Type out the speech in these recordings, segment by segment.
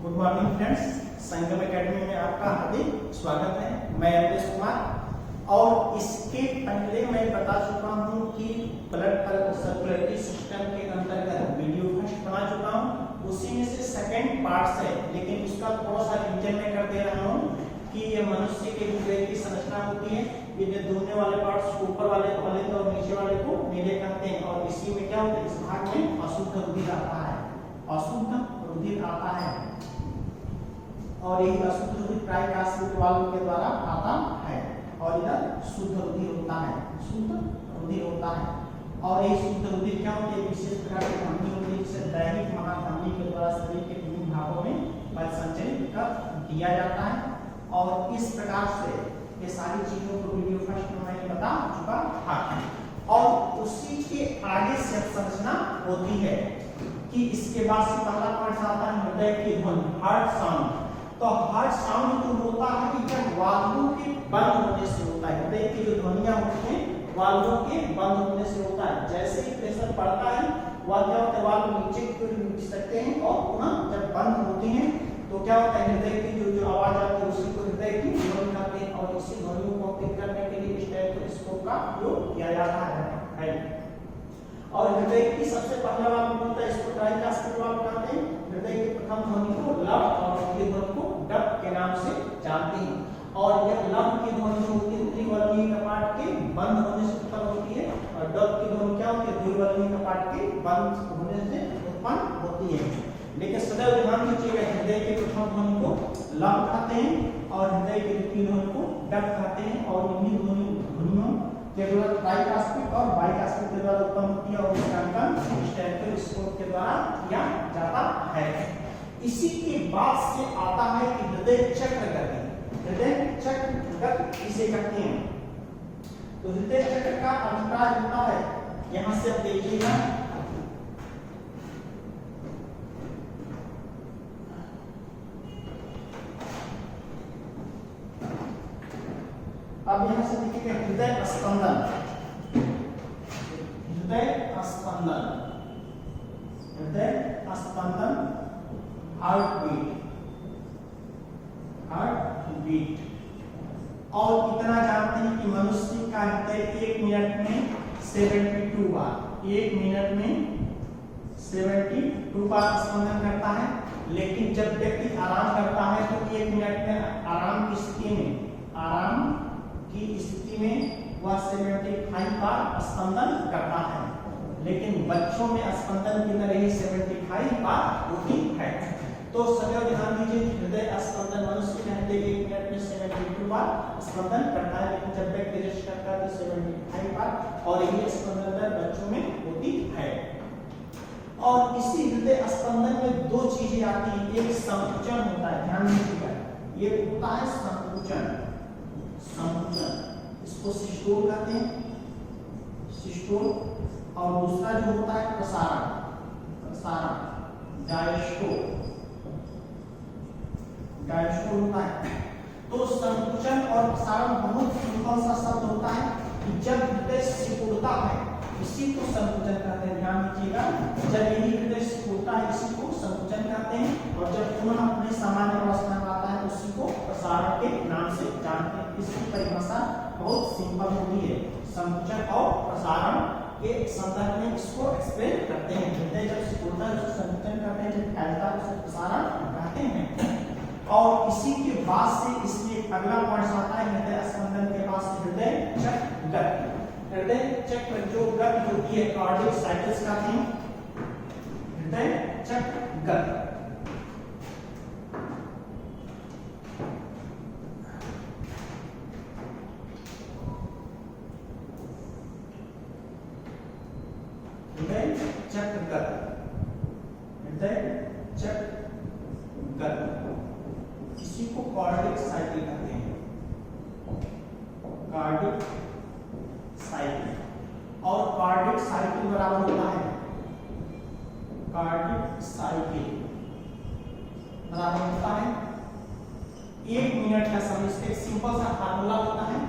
Good morning friends, संगम academy में आपका हार्दिक स्वागत है। मैं अमरेश कुमार और इसके पहले मैं बता चुका हूं कि ब्लड सर्कुलेटरी सिस्टम के अंतर्गत वीडियो फर्स्ट बना चुका हूं, उसी में से सेकंड पार्ट है, लेकिन उसका थोड़ा सा रिवीजन मैं कर दे रहा हूं कि ये मनुष्य के हृदय की संरचना होती है। ये दोनों वाले पार्ट्स ऊपर वाले को हृदय और नीचे वाले को नीले कहते हैं और इसी में क्या होता है, इस भाग में अशुद्ध रुधिर आता है, अशुद्ध रुधिर आता है और यही अशुद्ध रुधिर ट्राइकास्पिड वाल्व के द्वारा आता है और इधर शुद्ध रुधिर होता है, शुद्ध रुधिर होता है। और यही शुद्ध रुधिर क्या होती है, विशेष प्रकार की धमनी होती है जिसे दैनिक महाधमनी के द्वारा शरीर के विभिन्न भागों में संचालित कर दिया जाता है। और इस प्रकार से ये सारी चीजों को वीडियो फर्स्ट में मैंने बता चुका था और उसी के आगे से संरचना होती है कि इसके बाद से पहला पार्ट आता है हृदय की ध्वनि, हार्ट साउंड। तो हार्ट साउंड जो होता है कि जब वाल्वों के बंद होने से होता है, हृदय की जो ध्वनियां होती हैं वाल्वों के बंद होने से होता है। जैसे ही प्रेशर बढ़ता है वह क्या होता है, वाल्व नीचे की ओर उठ सकते हैं और पुनः जब बंद होते हैं तो क्या होता है, हृदय की जो आवाज आती है उसी को हृदय की ध्वनि कहते हैं और इसी ध्वनियों को पिक करने के लिए स्टेथोस्कोप का उपयोग किया जाता है। और हृदय की सबसे पहला वाल्व होता है, इसको ट्राइकास्पिड वाल्व कहते हैं। हृदय की प्रथम ध्वनि को लब और द्वितीय ध्वनि को डब के नाम से जानते हैं। और यह लब की ध्वनि जो होती है त्रिवर्णीय कपाट के बंद होने से उत्पन्न होती है और डब की ध्वनि क्या होती है, द्विवर्णीय कपाट के बंद होने से उत्पन्न होती है। लेकिन सदैव ध्यान दीजिएगा, हृदय के प्रथम ध्वनि को लब कहते हैं और हृदय की द्वितीय ध्वनि को डब कहते हैं और इन्हीं ध्वनियों के द्वारा ट्राइकास्पिड और बाइकास्पिड के द्वारा उत्पन्न होती है और इसका अंकन स्टेथोस्कोप के द्वारा किया जाता है। इसी के बाद से आता है कि हृदय चक्र गति, हृदय चक्र गति इसे कहते हैं। तो हृदय चक्र का अभिप्राय होता है, यहां से आप देखिएगा अब यहां से देखिएगा हृदय स्पंदन, हृदय स्पंदन, हृदय स्पंदन, हार्ट बीट, हार्ट बीट। और इतना जानते हैं कि मनुष्य का हृदय 1 मिनट में 72 बार, 1 मिनट में 72 बार स्पंदन करता है। लेकिन जब व्यक्ति आराम करता है तो 1 मिनट में आराम की स्थिति में वह 75 बार स्पंदन करता है। लेकिन बच्चों में स्पंदन की तरह ही 75 बार होती है। तो सदैव ध्यान दीजिए, हृदय स्पंदन मनुष्य में 1 मिनट में 72 बार स्पंदन करता है, लेकिन जब व्यक्ति रेस्ट करता है तो 75 बार और यही स्पंदन दर बच्चों में होती है। और इसी हृदय स्पंदन में दो चीजें आती हैं, एक संकुचन होता है, ध्यान दीजिएगा, ये होता है संकुचन, संकुचन इसको सिस्टोल कहते हैं, सिस्टोल। और दूसरा जो होता है प्रसारण, प्रसारण डायस्टोल, डायस्टोल होता है। तो संकुचन और प्रसारण बहुत सिंपल सा शब्द होता है कि जब हृदय सिकुड़ता है इसी को संकुचन कहते हैं। ध्यान दीजिएगा, जब यही हृदय सिकुड़ता है इसी को संकुचन कहते हैं और जब पुनः अपने सामान्य अवस्था में आता है उसी को प्रसारण के नाम से जानते हैं। इसकी परिभाषा बहुत सिंपल होती है, संकुचन और प्रसारण के संदर्भ में इसको एक्सप्लेन करते हैं। हृदय जब सिकुड़ता है उसको संकुचन कहते हैं, जब फैलता है उसको प्रसारण कहते हैं। और इसी के बाद से इसमें अगला पॉइंट आता है हृदय स्पंदन के बाद हृदय चक्र गति। हृदय चक्र जो गति होती है कार्डियक साइकिल्स कहते हैं, हृदय चक्र गति। हृदय चक्र गति, हृदय चक्र गति इसी को कार्डियक साइकिल कहते हैं, कार्डियक साइकिल। और कार्डियक साइकिल बराबर होता है, कार्डियक साइकिल बराबर होता है 1 मिनट का समय। इसका एक सिंपल सा फार्मूला होता है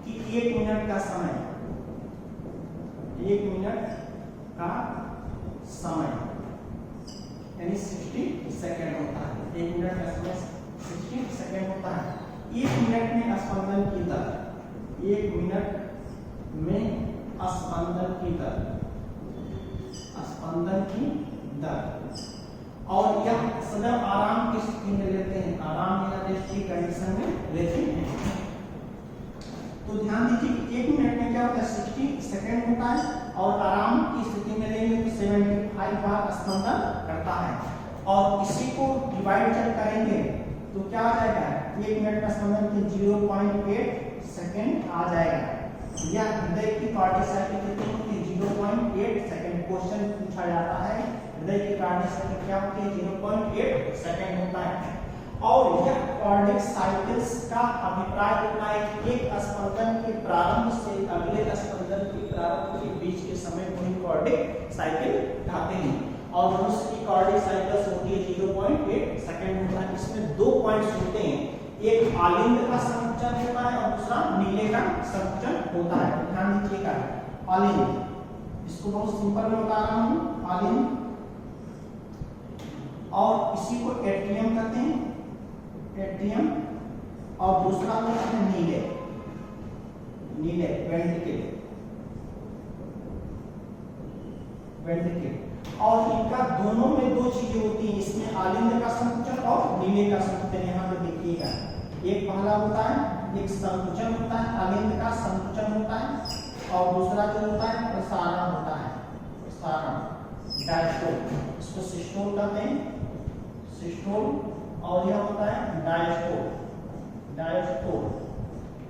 कि 1 मिनट का समय, 1 मिनट का समय यानी 60 सेकंड होता है। 1 मिनट का समय 60 सेकंड होता है। 1 मिनट में स्पंदन की दर, 1 मिनट में स्पंदन की दर, स्पंदन की दर, और यह सदैव आराम की स्थिति में लेते हैं, आराम या रेस्ट की कंडीशन में लेते हैं। तो ध्यान दीजिए कि 1 मिनट में क्या होता है 60 सेकंड होता है, और आराम की स्थिति में लेंगे तो 75 बार स्पंदन करता है। और इसी को डिवाइड जब करेंगे तो क्या आ जाएगा, 1 मिनट का स्पंदन की 0.8 सेकंड आ जाएगा। या हृदय की कार्डियक साइकिल कितनी होती है, 0.8 सेकंड। क्वेश्चन पूछा जाता है हृदय की कार्डियक साइकिल क्या होती है, 0.8 सेकंड होता है। और यह कार्डियक साइकिल्स का अभिप्राय होता है कि एक स्पंदन के प्रारंभ से अगले स्पंदन के प्रारंभ के बीच के समय को ही कार्डियक साइकिल कहते हैं। और मनुष्य की कार्डियक साइकिल्स होती है 0.8 सेकंड होता है। इसमें 2 पॉइंट्स होते हैं, एक आलिंद का संकुचन होता है और दूसरा नीले का संकुचन होता है। ध्यान दीजिएगा, आलिंद, इसको बहुत सिंपल में बता रहा हूं, आलिंद, और इसी को एट्रियम कहते हैं, एट्रियम, और दूसरा को कहते हैं नीले, नीले वेंट्रिकल, वेंट्रिकल। और इनका दोनों में 2 चीजें होती हैं, इसमें आलिंद का संकुचन और नीले का संकुचन। यहाँ पे देखिएगा, एक पहला होता है, एक संकुचन होता है, आलिंद का संकुचन होता है, और दूसरा जो होता है प्रसारण होता है, प्रसारण, डायस्टोल, इसको सिस्टोल कहते हैं, सिस्टोल, और यह होता है डायस्टोल, डायस्टोल।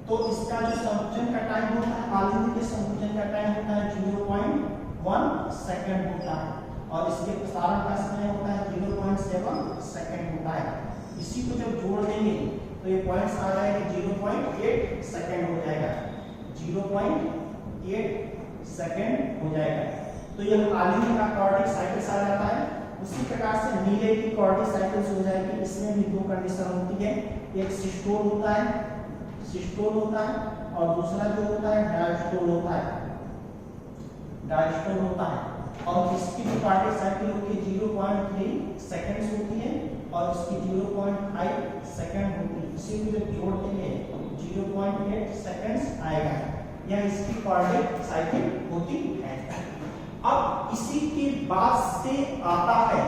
तो इसका जो संकुचन का टाइम होता है, आलिंद के संकुचन का टाइम होता है 0.1 सेकंड होता है, और इसके प्रसारण का समय होता है 0.7 सेकंड होता है। इसी को जब जोड़ देंगे तो ये पॉइंट्स आ जाएंगे 0.8 सेकंड हो जाएगा, 0.8 सेकंड हो जाएगा। तो यह आलिंद का कार्डियक साइकिल्स आ जाता है। उसी प्रकार से नीले की कार्डियक साइकिल्स हो जाएगी। इसमें भी 2 कंडीशन होती है, एक सिस्टोल होता है, सिस्टोल होता है, और दूसरा जो होता है डायस्टोल होता है, डायस्टोल होता है। और इसकी जो कार्डियक साइकिल होती है 0.3 सेकंड्स होती है, और इसकी 0.5 सेकंड होती है। इसी को जब जोड़ देंगे 0.8 सेकंड्स आएगा। यह इसकी कार्डियक साइकिल होती है। अब इसी के बाद से आता है,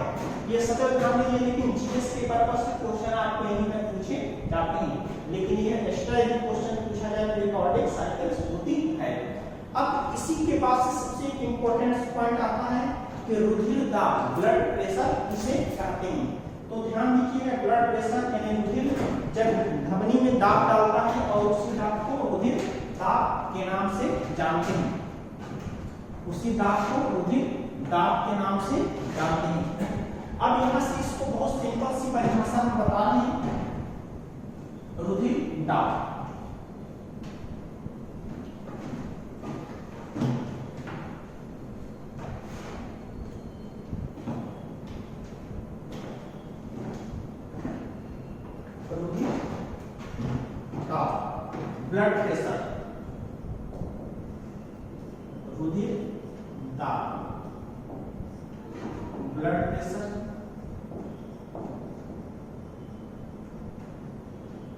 ये सदर क्रम नहीं है, लेकिन जीएस के पर्पस से क्वेश्चन आपको यहीं में पूछे जाते हैं, लेकिन ये एक्स्ट्रा यदि क्वेश्चन पूछा जाए तो ये कार्डियक साइकिल्स होती है। अब इसी के बाद से सबसे इंपॉर्टेंट पॉइंट आता है कि रुधिर दाब, ब्लड प्रेशर किसे कहते हैं। तो ध्यान दीजिएगा, ब्लड प्रेशर यानी रुधिर जब धमनी में दाब डालता है, और उसी दाब को रुधिर दाब के नाम से जानते हैं, उसी दाब को रुधिर दाब के नाम से जानते हैं। अब यहाँ से इसको बहुत सिंपल सी परिभाषा में बता रहे हैं, रुधिर दाब, ब्लड प्रेशर, रुधिर दाब, ब्लड प्रेशर,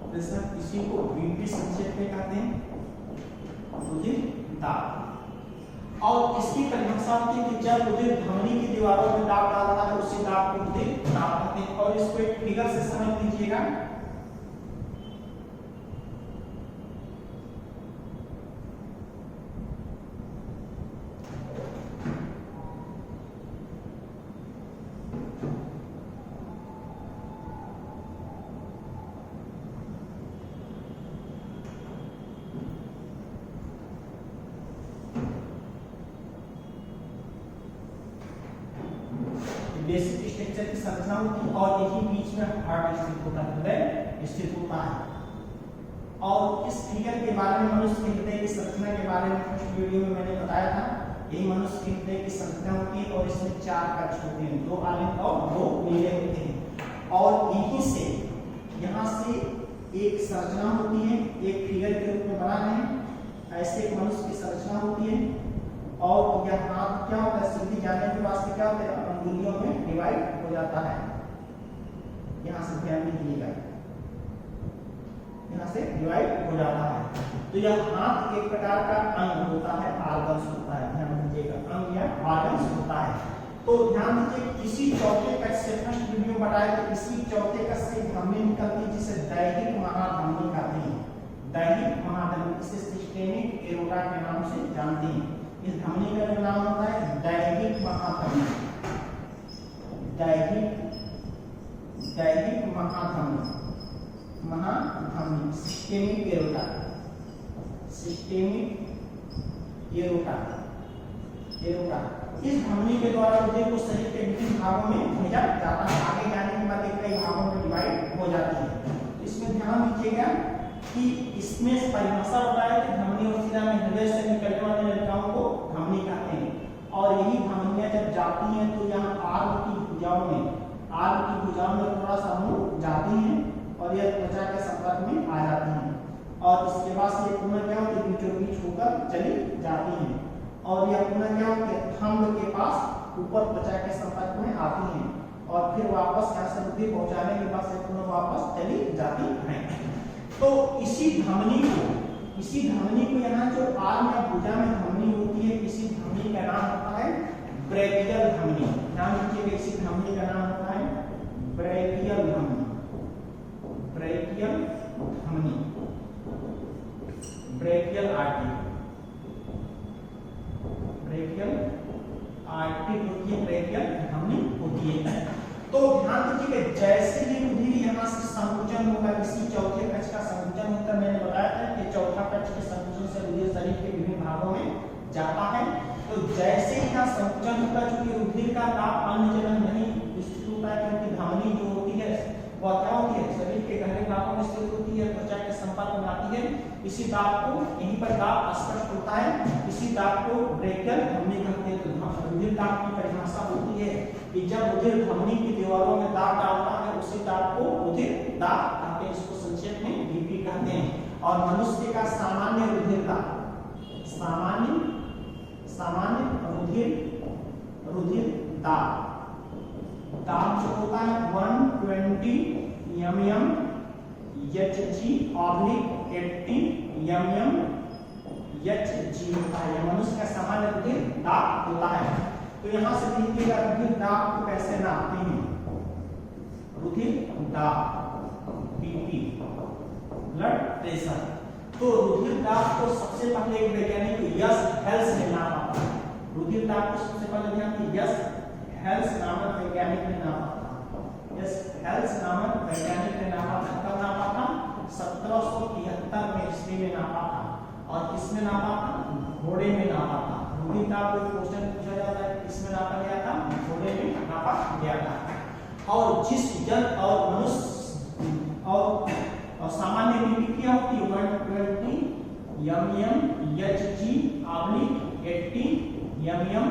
प्रेशर, इसी को बीपी संक्षेप में कहते हैं, रुधिर दाब। और इसकी परिभाषा होती है कि जब रुधिर धमनी की दीवारों में दाब डालता है उसी दाब को रुधिर दाब कहते हैं। और इसको एक फिगर से समझ लीजिएगा, बेसिक स्ट्रक्चर की संरचना होती है, और यही बीच में हार्ट स्थित होता है, हृदय स्थित होता है। और इस फिगर के बारे में, मनुष्य के हृदय की संरचना के बारे में फर्स्ट वीडियो में मैंने बताया था। यही मनुष्य के हृदय की संरचना होती है, और इसमें 4 कक्ष होते हैं, 2 आलिंद और 2 नीले होते हैं। और यहीं से, यहाँ से एक संरचना होती है, एक फिगर के रूप में बना है, ऐसे एक मनुष्य की संरचना होती है। और यह हाथ क्या होता है, सीधी जाने के वास्ते क्या होता है, अंगुलियों में डिवाइड हो जाता है, यहाँ से ध्यान दीजिएगा, यहाँ से डिवाइड हो जाता है। तो यह हाथ एक प्रकार का अंग होता है, ऑर्गन्स होता है, ध्यान दीजिएगा, अंग या ऑर्गन्स होता है। तो ध्यान दीजिए, इसी चौथे कक्ष से फर्स्ट वीडियो बताया तो इसी चौथे कक्ष से धमनी निकलती है जिसे दैहिक महाधमनी कहते हैं। दैहिक महाधमनी, इसे सिस्टेमिक एरोटा के नाम से जानते हैं। इस धमनी का जो नाम होता है दैहिक महाधमनी, दैहिक महाधमनी, महाधमनी, systemic aorta, systemic aorta, aorta. इस धमनी के द्वारा हृदय को शरीर के विभिन्न भागों में भेजा जाता है। आगे जाने के बाद कई भागों में डिवाइड हो जाती है। इसमें ध्यान दीजिएगा कि इसमें परिभाषा बताया कि धमनी और शिरा में हृदय से निकलने वाली नलिकाओं को धमनी कहते हैं। और यही धमनियां जब जाती हैं तो यहाँ आर्म की भुजाओं में, आर्म की भुजाओं में थोड़ा सा मुंह जाती हैं और यह त्वचा के संपर्क में आ जाती हैं। और इसके बाद से पुनः क्या होती है, बीचों बीच होकर चली जाती हैं। और यह पुनः क्या होती है, थंब के पास ऊपर त्वचा के संपर्क में आती हैं और फिर वापस यहाँ से रुधिर पहुंचाने के बाद से पुनः वापस चली जाती हैं। तो इसी धमनी को यहाँ जो आर्म या भुजा में धमनी होती है, इसी धमनी का नाम होता है ब्रैकियल धमनी। ध्यान दीजिएगा, इसी धमनी का नाम होता है ब्रैकियल धमनी, ब्रैकियल धमनी, ब्रैकियल आर्टरी, ब्रैकियल आर्टरी होती है, ब्रैकियल धमनी होती है। तो ध्यान दीजिए, जैसे ही रुधिर यहाँ से संकुचन होगा, इसी चौथे कक्ष का संकुचन होता है। मैंने बताया था कि चौथा कक्ष के संकुचन से रुधिर शरीर के विभिन्न भागों में जाता है। तो जैसे ही यहाँ संकुचन होगा, चूंकि रुधिर का दाब अन्य जगह नहीं विस्तृत होता है, क्योंकि धमनी जो होती है वह क्या होती है, शरीर के गहरे भागों में स्थित होती है, त्वचा के संपर्क में आती है। इसी दाब को, यहीं पर दाब स्पष्ट होता है, इसी दाब को ब्रैकियल धमनी कहते हैं। तो रुधिर दाब की परिभाषा होती है कि जब रुधिर धमनी की दीवारों में दाब डालता है, उसी दाब को रुधिर दाब कहते हैं। इसको संक्षेप में बीपी कहते हैं। और मनुष्य का सामान्य रुधिर दाब, सामान्य रुधिर दाब जो होता है 120 mm Hg/80 mm Hg होता है। यह मनुष्य का सामान्य रुधिर दाब होता है। तो यहाँ से देखिएगा, रुधिर दाब को कैसे नापते हैं। रुधिर दाब, बीपी, ब्लड प्रेशर। तो रुधिर दाब को सबसे पहले एक वैज्ञानिक यस हेल्स ने नापा था। रुधिर दाब को सबसे पहले ध्यान दिया, यस हेल्स नामक वैज्ञानिक ने नापा था। यस हेल्स नामक वैज्ञानिक ने नापा था। कब नापा था? 1773 में ईस्वी में नापा था। और किसमें नापा था? घोड़े में नापा था। रुधिर दाब को क्वेश्चन पूछा जाता है, किसमें नापा गया था? घोड़े में नापा गया था। और जिस जन और मनुष्य और सामान्य बीपी क्या होती है? 120 mm Hg/80 mm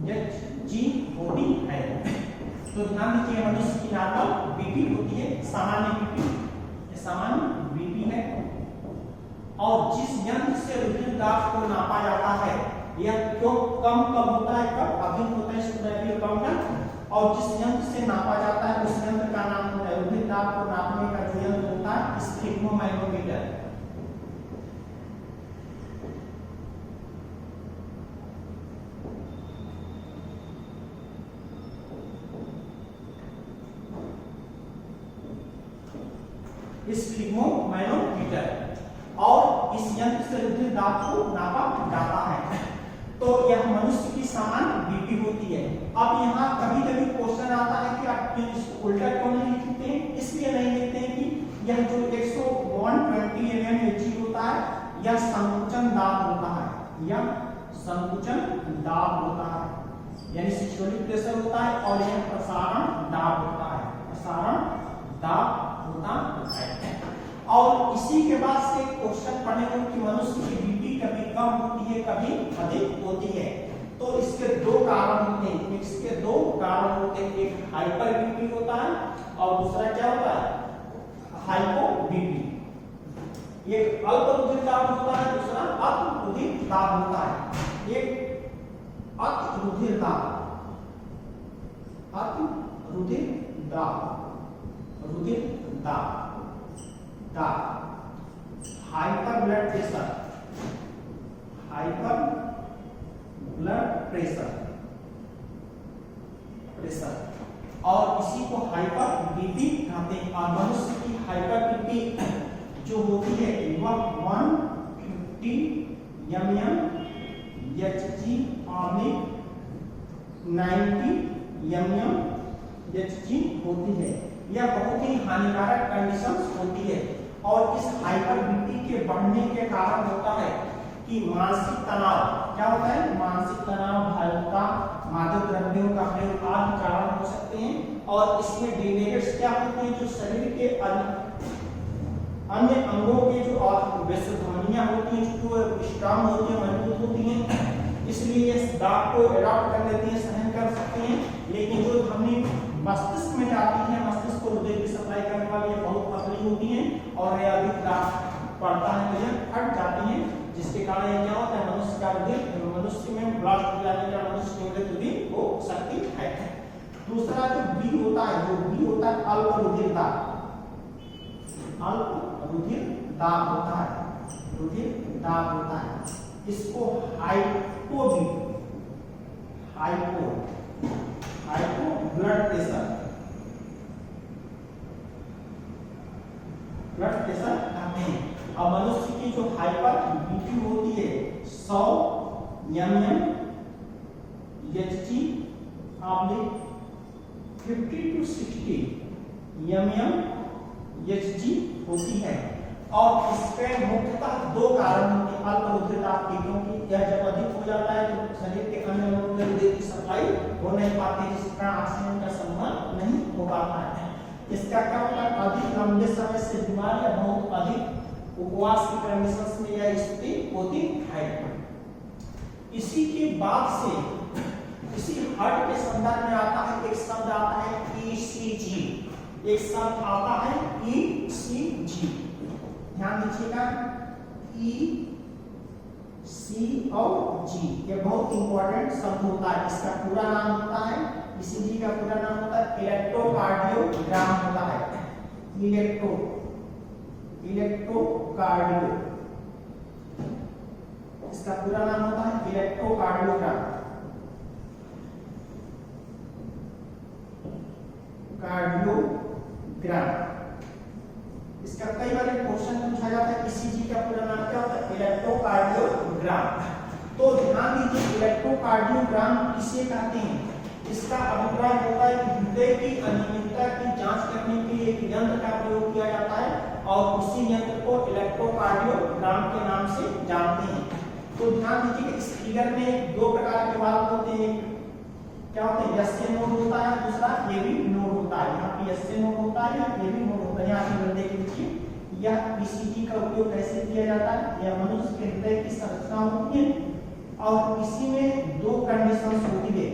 Hg होती है। तो ध्यान दीजिए, मनुष्य की नॉर्मल बीपी होती है, सामान्य बीपी, ये सामान्य बीपी है। और जिस यंत्र से रुधिर दाब को नापा जाता है, यह क्यों कम कब होता है, कब अभिन्न होता है, इसको रैपिड काउंटर। और जिस यंत्र से नापा जाता है, उस यंत्र का नाम होता है, रुधिर दाब को नापने का जो यंत्र होता है, स्फिग्मोमैनोमीटर। स्फिग्मोमैनोमीटर। और इस यंत्र से रुधिर दाब को नापा जाता है। तो यह मनुष्य की सामान्य बीपी होती है। अब यहाँ कभी कभी क्वेश्चन आता है कि आप इसको उल्टा क्यों नहीं लिखते हैं? इसलिए नहीं लिखते हैं कि यह जो 120 mm Hg होता है, यह संकुचन दाब होता है, यह संकुचन दाब होता है, यानी सिस्टोलिक प्रेशर होता है। और यह प्रसारण दाब होता है, प्रसारण दाब होता है। और इसी के बाद से क्वेश्चन पढ़ेंगे कि मनुष्य की बीपी कभी कम होती है, कभी अधिक होती है। तो इसके दो कारण होते हैं, इसके दो कारण होते हैं, एक हाइपर बीपी होता है और दूसरा क्या होता है? Hypo BP. एक अल्प रुधिर दाब होता है, दूसरा अति रुधिर दाब होता है। एक अति रुधिर दाब, अति रुधिर दाब, रुधिर दाब, दाब। Hyper blood pressure, hyper blood pressure, pressure. और इसी को हाइपर बीपी कहते हैं। और मनुष्य की हाइपर बीपी जो होती है वह 150 mmHg और 90 mmHg होती है। यह बहुत ही हानिकारक कंडीशन होती है। और इस हाइपर बीपी के बढ़ने के कारण होता है कि मानसिक तनाव, क्या होता है, मानसिक तनाव, भावुकता, मादक द्रव्यों का प्रयोग आदि कारण हो सकते हैं। और इसमें डिनेगेट्स क्या होते हैं, जो शरीर के अन्य अंगों के जो ध्वनियां होती हैं जो स्ट्रांग होती हैं, मजबूत होती हैं, इसलिए इस दाब को एडॉप्ट कर लेती हैं, सहन कर सकते हैं। लेकिन जो ध्वनि मस्तिष्क में जाती है, मस्तिष्क को हृदय की सप्लाई करने वाली ये बहुत पतली होती हैं और यह अधिक दाब पड़ता है तो यह फट जाती हैं, जिसके कारण ये क्या होता है, मनुष्य का हृदय, मनुष्य में ब्लास्ट हो जाने का मनुष्य की मृत्यु भी हो सकती है। दूसरा जो बी होता है, जो बी होता है अल्प रुधिर दाब, अल्प रुधिर दाब होता है, रुधिर दाब होता है। इसको हाइपो भी, hypo, hypo blood pressure, blood pressure कहते हैं। अब मनुष्य की जो हाइपर बीपी होती है 100 mmHg 50 to 60 mmHg होती है। और इसके मुख्यतः दो कारण होते हैं अल्प रुधिर दाब के, क्योंकि यह जब अधिक हो जाता है तो शरीर के अन्य अंगों में हृदय की सप्लाई हो नहीं पाती, जिसके कारण ऑक्सीजन का संवहन नहीं हो पाता है। इसका क्या होता है, अधिक लंबे समय से बीमार या बहुत अधिक उपवास की कंडीशंस में यह स्थिति होती है। इसी के बाद से इसी हार्ट के संदर्भ में आता है एक शब्द आता है ECG, एक शब्द आता है ECG, ध्यान दीजिएगा, EC और G ये बहुत इंपॉर्टेंट शब्द होता है। इसका पूरा नाम होता है, ECG का पूरा नाम होता है इलेक्ट्रोकार्डियोग्राम होता है, इलेक्ट्रोकार्डियो, इसका पूरा नाम होता है इलेक्ट्रोकार्डियोग्राम, कार्डियोग्राम। इसका कई बार क्वेश्चन पूछा जाता है ECG का पूरा नाम क्या होता है, इलेक्ट्रोकार्डियोग्राम। तो ध्यान दीजिए इलेक्ट्रोकार्डियोग्राम किसे कहते हैं। इसका अभिप्राय होता है कि हृदय की अनियमितता की जांच करने के लिए एक यंत्र का प्रयोग किया जाता है और उसी यंत्र को इलेक्ट्रोकार्डियोग्राम के नाम से जानते हैं। तो ध्यान दीजिए इस फिगर में दो प्रकार के वाल्व होते हैं, क्या होते हैं, एसए नोड होता है, दूसरा एबी नोड होता है। यहाँ पे एसए नोड होता है या एबी नोड होता है। यहाँ पे हृदय के नीचे यह ECG का उपयोग कैसे किया जाता है, यह मनुष्य के हृदय की संरचना होती है और इसी में दो कंडीशंस होती है।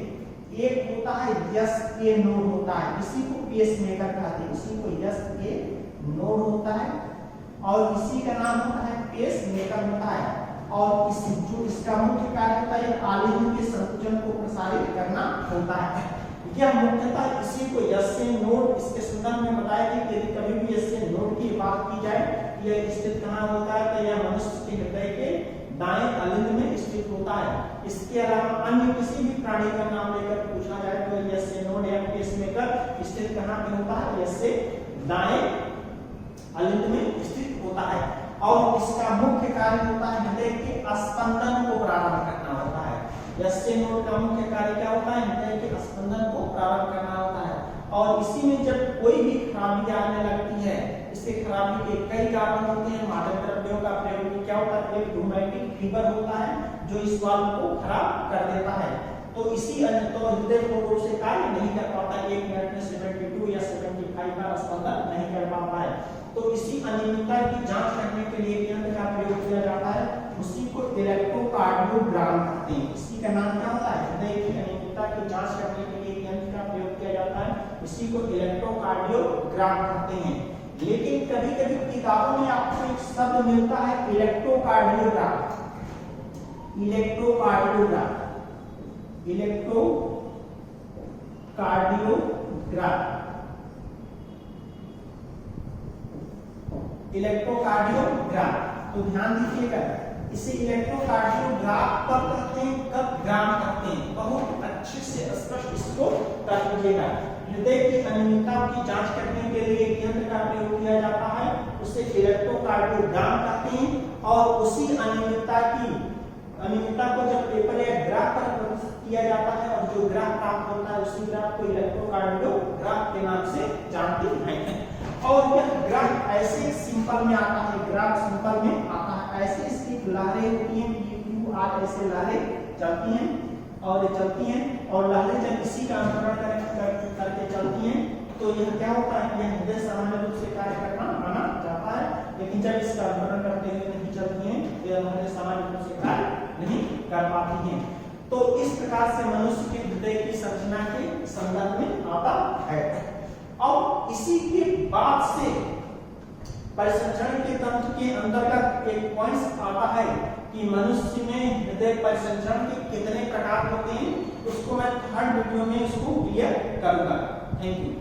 एक होता है एसए नोड होता है, इसी को पेसमेकर कहते हैं, इसी को एसए नोड होता है और इसी का नाम होता है पेसमेकर होता है। और इस जो इसका मुख्य कार्य होता है आलिंग के संकुचन को प्रसारित करना होता है। यह मुख्यतः इसी को एसए नोड, इसके संदर्भ में बताया कि यदि कभी भी एसए नोड की बात की जाए यह स्थित कहाँ होता है, तो यह मनुष्य के हृदय के दाएं अलिंद में स्थित होता है। इसके अलावा अन्य किसी भी प्राणी का नाम लेकर पूछा जाए तो एसए नोड या पेसमेकर स्थित कहाँ पे होता है, एसए दाएं अलिंद में स्थित होता है। और इसका मुख्य कार्य होता है हृदय के स्पंदन को प्रारंभ करना होता है। एसए नोड का मुख्य कार्य क्या होता है, हृदय के स्पंदन को प्रारंभ करना होता है। और इसी में जब कोई भी खराबी आने लगती है, इसके खराबी के कई कारण होते हैं, मादक द्रव्यों का प्रयोग क्या होता है, एक रूमेटिक फीवर होता है जो इस वाल्व को खराब कर देता है। तो इसी अन्य तो हृदय पूर्ण रूप से कार्य नहीं कर पाता, 1 मिनट में 72 या 75 का स्पंदन नहीं कर पाता है। तो इसी अनियमितता की जांच करने के लिए यंत्र का प्रयोग किया जाता है, उसी को इलेक्ट्रोकार्डियोग्राम कहते हैं। इसी का नाम क्या होता है, हृदय की अनियमितता की जांच करने के लिए यंत्र का प्रयोग किया जाता है, इसी को इलेक्ट्रोकार्डियोग्राम कहते हैं। लेकिन कभी-कभी किताबों में आपको एक शब्द मिलता है इलेक्ट्रोकार्डियोग्राम, इलेक्ट्रोकार्डियोग्राम, इलेक्ट्रोकार्डियोग्राम, इलेक्ट्रोकार्डियोग्राम। तो ध्यान दीजिएगा, इसे इलेक्ट्रोकार्डियोग्राफ कब करते हैं, कब ग्राम करते हैं, बहुत अच्छे से स्पष्ट इसको कर लीजिएगा। हृदय की अनियमितता की जांच करने के लिए यंत्र का प्रयोग किया जाता है, उसे इलेक्ट्रोकार्डियोग्राम कहते हैं। और उसी अनियमितता को जब पेपर या ग्राफ पर प्रदर्शित किया जाता है और जो ग्राफ प्राप्त होता है उसी ग्राफ को इलेक्ट्रोकार्डियोग्राफ के नाम से जानते हैं। और यह ग्राफ ऐसे सिंपल में आता है, ग्राफ सिंपल में आता है, ऐसे इसकी लहरें होती हैं, Q R ऐसे लहरें चलती हैं और चलती हैं, और लहरें जब इसी का अनुकरण करके चलती हैं तो यह क्या होता है, यह हृदय सामान्य रूप से कार्य करना माना जाता है। लेकिन जब इसका अनुकरण करते हुए नहीं चलती हैं तो यह हृदय सामान्य रूप से कार्य नहीं कर पाती हैं। तो इस प्रकार से मनुष्य के हृदय की संरचना के संदर्भ में आता है। और इसी के बाद से परिसंचरण के तंत्र के अंतर्गत एक पॉइंट आता है कि मनुष्य में हृदय परिसंचरण के कितने प्रकार होते हैं, उसको मैं थर्ड वीडियो में इसको क्लियर करूंगा। Thank you.